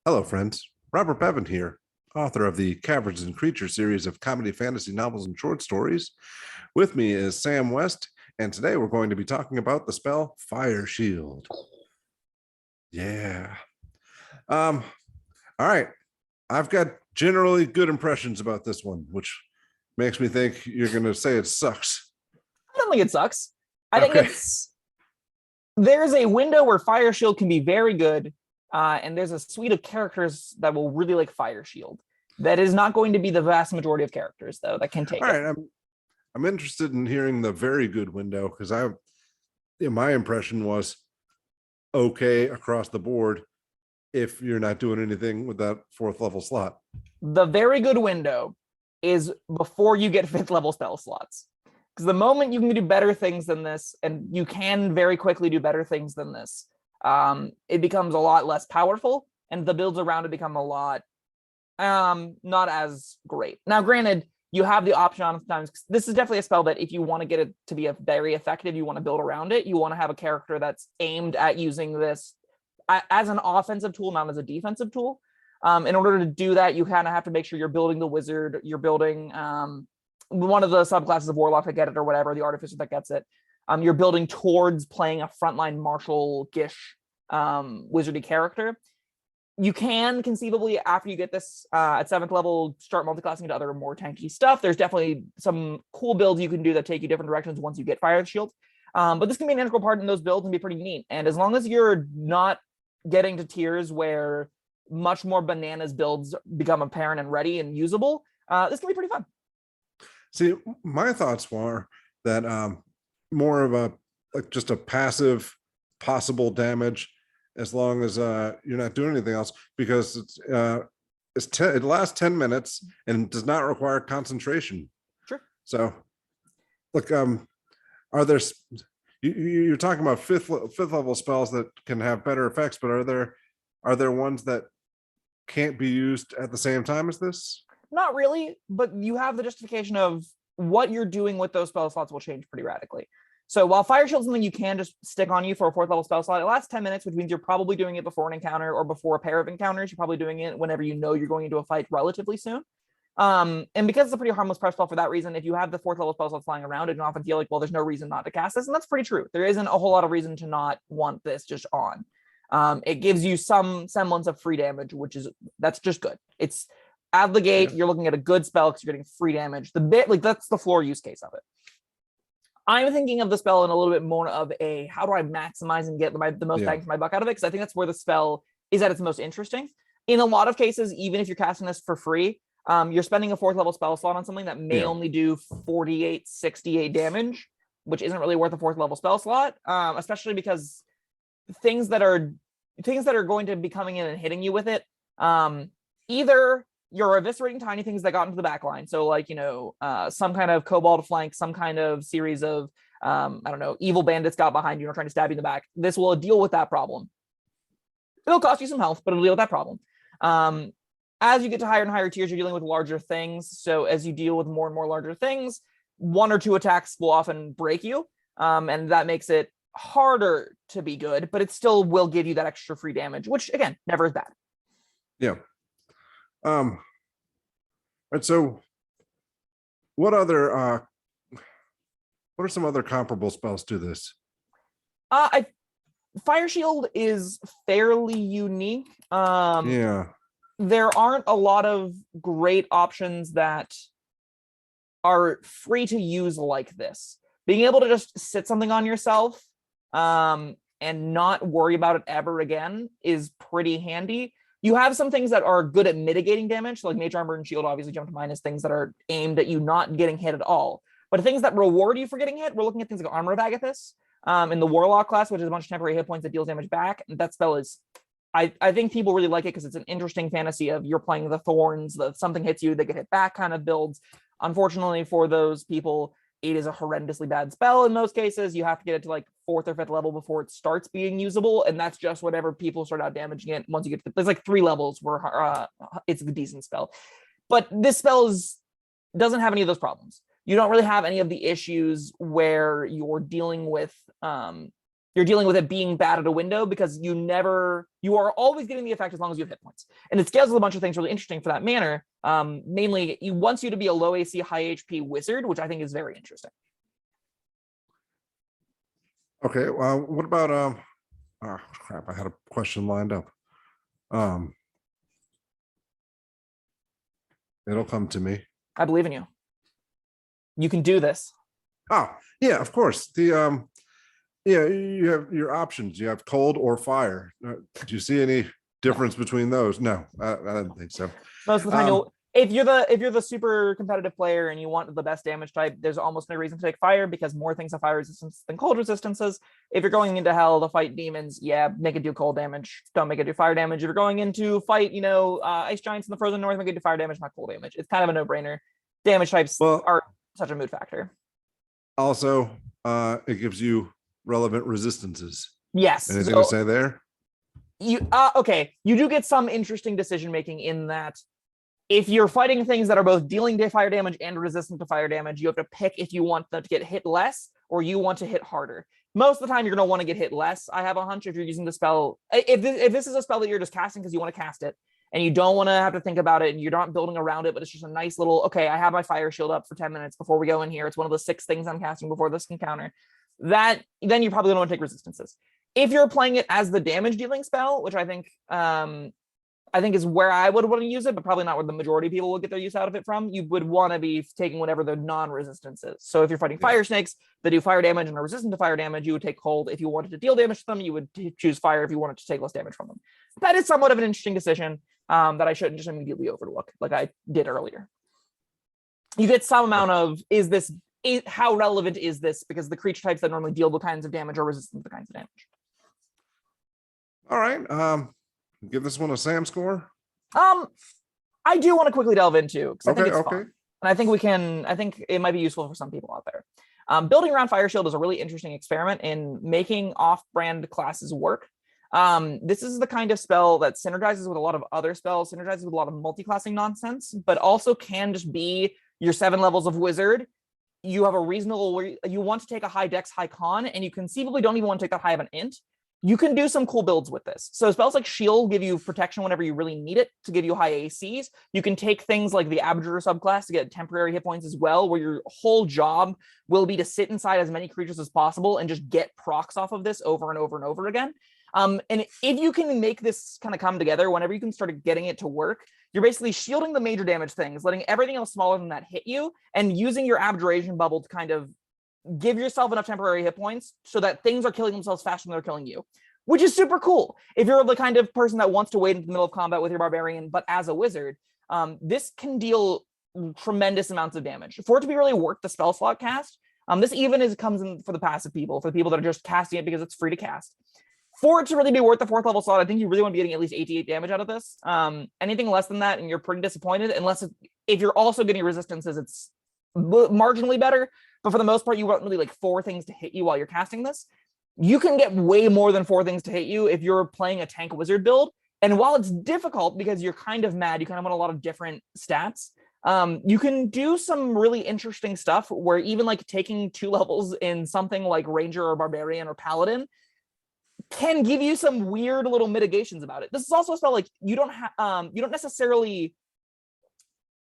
Hello, friends. Robert Bevan here, author of the Caverns and Creatures series of comedy, fantasy novels, and short stories. With me is Sam West, and today we're going to be talking about the spell Fire Shield. Yeah. All right. I've got generally good impressions about this one, which makes me think you're going to say it sucks. I don't think it sucks. I think there's a window where Fire Shield can be very good, and there's a suite of characters that will really like Fire Shield. That is not going to be the vast majority of characters, though, that can take All it. right, I'm interested in hearing the very good window because my impression was okay across the board if you're not doing anything with that 4th level slot. The very good window is before you get 5th level spell slots. Because the moment you can do better things than this, and you can very quickly do better things than this, it becomes a lot less powerful, and the builds around it become a lot not as great. Now, granted, you have the option on times. This is definitely a spell that if you want to get it to be a very effective, you want to build around it. You want to have a character that's aimed at using this as an offensive tool, not as a defensive tool. In order to do that, you kind of have to make sure you're building the wizard, you're building one of the subclasses of warlock that get it or whatever, the artificer that gets it. You're building towards playing a frontline martial-gish wizardy character. You can conceivably, after you get this at 7th level, start multiclassing into other more tanky stuff. There's definitely some cool builds you can do that take you different directions once you get Fire Shield. But this can be an integral part in those builds and be pretty neat. And as long as you're not getting to tiers where much more bananas builds become apparent and ready and usable, this can be pretty fun. See, my thoughts were that more of just a passive possible damage as long as you're not doing anything else, because it lasts 10 minutes and does not require concentration. Sure. So, look, are there? You're talking about fifth level spells that can have better effects, but are there ones that can't be used at the same time as this? Not really, but you have the justification of what you're doing with those spell slots will change pretty radically. So while Fire Shield is something you can just stick on you for a 4th level spell slot, it lasts 10 minutes, which means you're probably doing it before an encounter or before a pair of encounters. You're probably doing it whenever you know you're going into a fight relatively soon. And because it's a pretty harmless prep spell for that reason, if you have the 4th level spell slots flying around, it can often feel like, well, there's no reason not to cast this. And that's pretty true. There isn't a whole lot of reason to not want this just on. It gives you some semblance of free damage, that's just good. It's out of the gate, You're looking at a good spell because you're getting free damage. That's the floor use case of it. I'm thinking of the spell in a little bit more of a how do I maximize and get the most bang for my buck out of it, because I think that's where the spell is at its most interesting. In a lot of cases, even if you're casting this for free, you're spending a 4th level spell slot on something that may only do 48, 68 damage, which isn't really worth a 4th level spell slot, especially because things that are going to be coming in and hitting you with it, either you're eviscerating tiny things that got into the back line. So some kind of kobold flank, some kind of series of, evil bandits got behind you and are trying to stab you in the back. This will deal with that problem. It'll cost you some health, but it'll deal with that problem. As you get to higher and higher tiers, you're dealing with larger things. So as you deal with more and more larger things, 1 or 2 attacks will often break you. And that makes it harder to be good, but it still will give you that extra free damage, which again, never is bad. Yeah. And so what are some other comparable spells to this? Fire Shield is fairly unique. There aren't a lot of great options that are free to use like this. Being able to just sit something on yourself and not worry about it ever again is pretty handy. You have some things that are good at mitigating damage, so like Mage Armor and Shield obviously jump to mind as things that are aimed at you not getting hit at all. But things that reward you for getting hit, we're looking at things like Armor of Agathis in the Warlock class, which is a bunch of temporary hit points that deals damage back. And that spell is, I think people really like it because it's an interesting fantasy of you're playing the Thorns, something hits you, they get hit back kind of builds. Unfortunately for those people, it is a horrendously bad spell in most cases. You have to get it to like 4th or 5th level before it starts being usable, and that's just whatever people start out damaging it. Once you get to, there's like 3 levels where it's a decent spell. But this spell doesn't have any of those problems. You don't really have any of the issues where you're dealing with you're dealing with it being bad at a window because you are always getting the effect as long as you have hit points. And it scales with a bunch of things really interesting for that manner. Mainly, it wants you to be a low AC, high HP wizard, which I think is very interesting. Okay, well, what about oh crap, I had a question lined up. It'll come to me. I believe in you. You can do this. Oh, yeah, of course. The yeah, you have your options. You have cold or fire. Do you see any difference between those? No, I didn't think so. Most of the time, if you're the super competitive player and you want the best damage type, there's almost no reason to take fire because more things have fire resistance than cold resistances. If you're going into hell to fight demons, yeah, make it do cold damage. Don't make it do fire damage. If you're going into fight, ice giants in the frozen north, make it do fire damage, not cold damage. It's kind of a no-brainer. Damage types are such a mood factor. Also, it gives you relevant resistances. Yes. Anything to say there? Okay. You do get some interesting decision making in that if you're fighting things that are both dealing fire damage and resistant to fire damage, you have to pick if you want them to get hit less or you want to hit harder. Most of the time, you're going to want to get hit less. I have a hunch if you're using the spell. If this is a spell that you're just casting because you want to cast it and you don't want to have to think about it and you're not building around it, but it's just a nice little, okay, I have my fire shield up for 10 minutes before we go in here. It's one of the 6 things I'm casting before this encounter. Then you're probably going to want to take resistances. If you're playing it as the damage dealing spell, which I think is where I would want to use it, but probably not where the majority of people will get their use out of it from. You would want to be taking whatever the non-resistance is. So if you're fighting fire snakes that do fire damage and are resistant to fire damage, you would take cold. If you wanted to deal damage to them, you would choose fire if you wanted to take less damage from them. That is somewhat of an interesting decision that I shouldn't just immediately overlook like I did earlier. You get some amount of, how relevant is this? Because the creature types that normally deal the kinds of damage are resistant to the kinds of damage. All right. Give this one a Sam score. I do want to quickly delve into because I think it's fun. And I think it might be useful for some people out there. Building around Fire Shield is a really interesting experiment in making off-brand classes work. This is the kind of spell that synergizes with a lot of other spells, synergizes with a lot of multi-classing nonsense, but also can just be your 7 levels of wizard. You have a reasonable, you want to take a high dex, high con, and you conceivably don't even want to take that high of an int. You can do some cool builds with this. So spells like Shield give you protection whenever you really need it to give you high ACs. You can take things like the Abjurer subclass to get temporary hit points as well, where your whole job will be to sit inside as many creatures as possible and just get procs off of this over and over and over again. And if you can make this kind of come together, whenever you can start getting it to work, you're basically shielding the major damage things, letting everything else smaller than that hit you, and using your Abjuration bubble to kind of give yourself enough temporary hit points so that things are killing themselves faster than they're killing you, which is super cool. If you're the kind of person that wants to wait into the middle of combat with your barbarian, but as a wizard, this can deal tremendous amounts of damage. For it to be really worth the spell slot cast, this even comes in for the passive people, for the people that are just casting it because it's free to cast. For it to really be worth the 4th level slot, I think you really want to be getting at least 88 damage out of this. Anything less than that, and you're pretty disappointed, if you're also getting resistances, it's marginally better. But for the most part, you want really like 4 things to hit you while you're casting this. You can get way more than 4 things to hit you if you're playing a tank wizard build. And while it's difficult because you're kind of mad, you kind of want a lot of different stats, you can do some really interesting stuff where even like taking 2 levels in something like Ranger or Barbarian or Paladin can give you some weird little mitigations about it. This is also a spell like you don't necessarily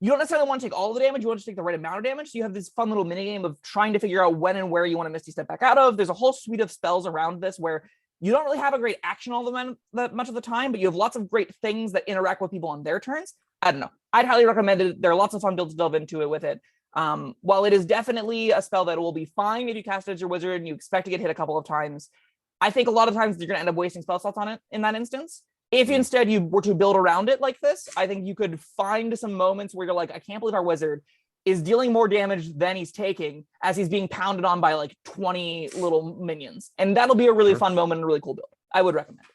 want to take all the damage. You want to take the right amount of damage. So you have this fun little mini game of trying to figure out when and where you want to Misty Step back out of. There's a whole suite of spells around this where you don't really have a great action all that much of the time, but you have lots of great things that interact with people on their turns. I don't know. I'd highly recommend it. There are lots of fun builds to delve into it with it. While it is definitely a spell that will be fine if you cast it as your wizard and you expect to get hit a couple of times, I think a lot of times you're going to end up wasting spell slots on it in that instance. If instead you were to build around it like this, I think you could find some moments where you're like, I can't believe our wizard is dealing more damage than he's taking as he's being pounded on by like 20 little minions. And that'll be a really fun moment and a really cool build. I would recommend it.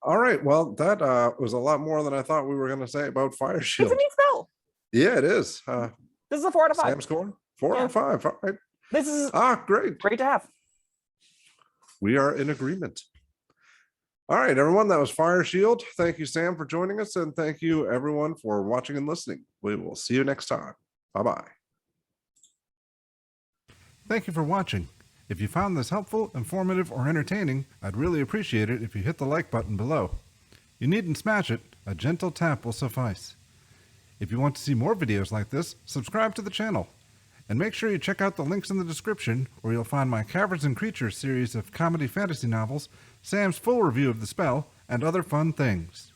All right. Well, that was a lot more than I thought we were going to say about Fire Shield. It's a neat spell. Yeah, it is. This is a 4 out of 5. Sam score? 4 out of 5. All right. This is great. Great to have. We are in agreement. All right, everyone, that was Fire Shield. Thank you, Sam, for joining us, and thank you, everyone, for watching and listening. We will see you next time. Bye-bye. Thank you for watching. If you found this helpful, informative, or entertaining, I'd really appreciate it if you hit the like button below. You needn't smash it, a gentle tap will suffice. If you want to see more videos like this, subscribe to the channel. And make sure you check out the links in the description, where you'll find my Caverns Creatures series of comedy fantasy novels, Sam's full review of the spell, and other fun things.